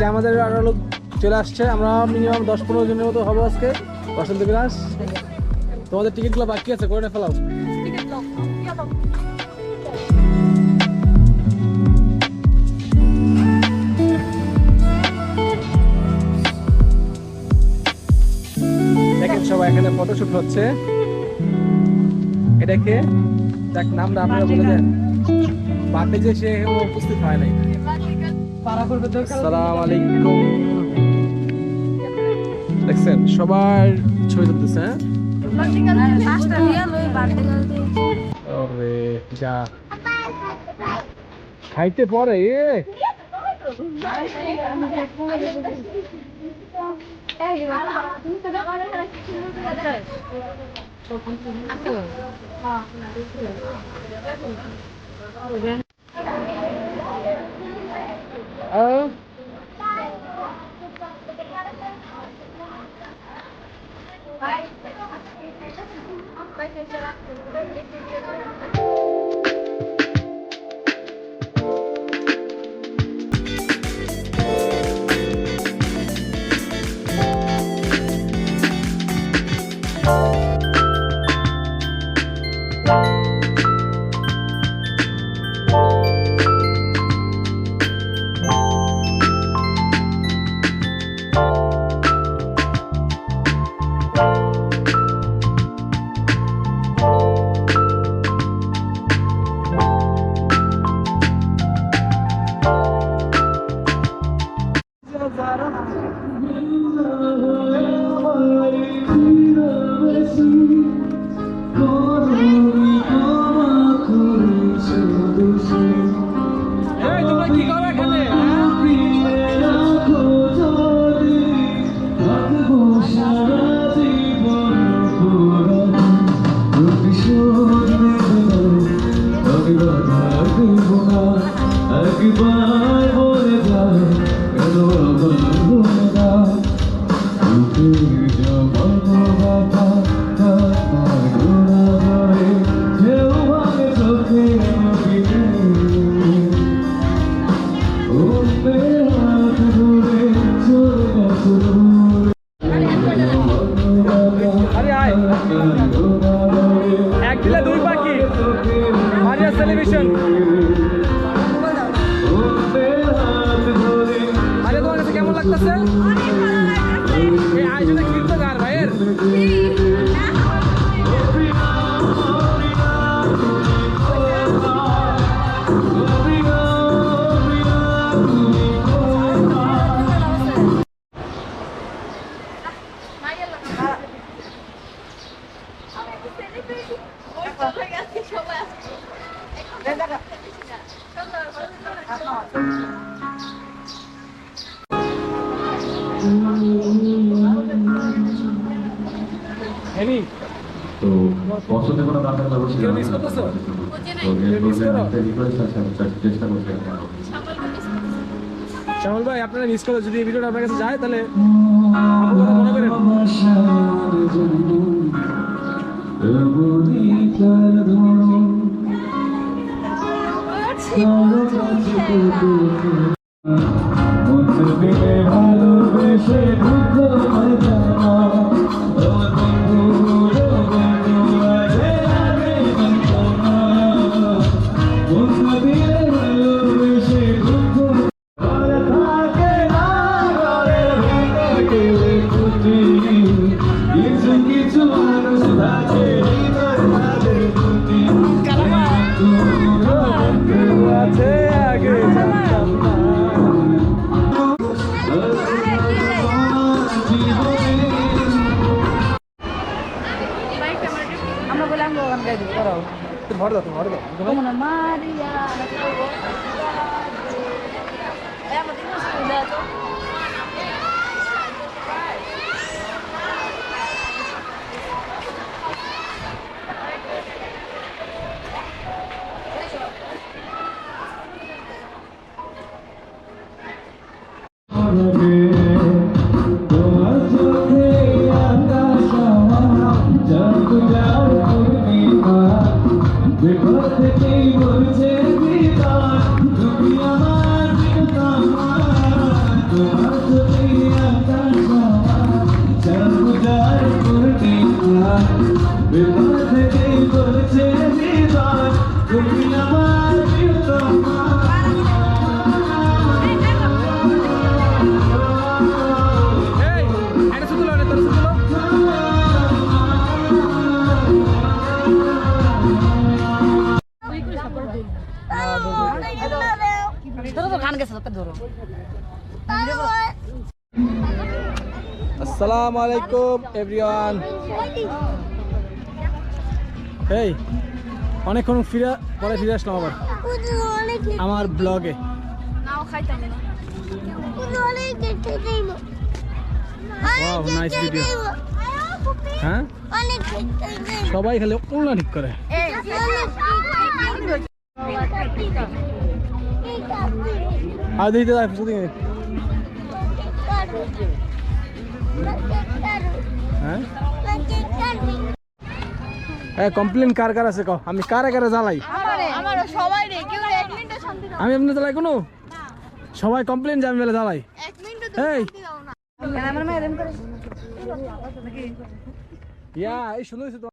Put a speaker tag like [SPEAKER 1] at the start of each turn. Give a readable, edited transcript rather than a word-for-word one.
[SPEAKER 1] যে আমাদের আরো লোক চলে আসছে, আমরা মিনিমাম 10-15 জনের মতো হবো আজকে বসন্ত বিলাস। তোমাদের টিকিটগুলো বাকি আছে, করে ফেলাও। দেখেন সবাই এখানে ফটোশুট হচ্ছে। এটাকে দেখ নামটা আপনারা বলে দেন। বাদে যে সে উপস্থিত হয় নাই। আসসালামু আলাইকুম। দেখছেন সবার ছবি তুলতেছে। যা খাইতে পরে সেলিব্রেশন। আরে তোমার কাছে কেমন লাগতেছে? এই আয়োজনে কীর্তন গান ভাইয়ের
[SPEAKER 2] তো পছন্দের কোনো গান থাকলে অবশ্যই চেষ্টা করতে।
[SPEAKER 1] শ্যামল ভাই আপনারা মিস করে যদি এই ভিডিওটা আপনার কাছে যায় তাহলে মনে করেন ভালোবেসে ভর দাও ভর দাও
[SPEAKER 3] Maria.
[SPEAKER 2] Because
[SPEAKER 1] এই এটা শুধু লো, এটা শুধু লো। আসসালামু আলাইকুম এভরিওয়ান। এই অনেকক্ষণ পরে ফিরে আসলাম আবার আমার ব্লগে। Wow, nice video. হ্যাঁ, সবাই খালি উল্টা ঠিক করে। আর দিতে যাই শুধু হ্যাঁ, কমপ্লেন কার কার আছে কও, আমি কারে কারে জ্বালাই? আমি এমনি জ্বালাই কোনো? সবাই কমপ্লেন যে আমি বেলা জ্বালাই। এই ইয়া, এই সুন্দর হয়েছে তো।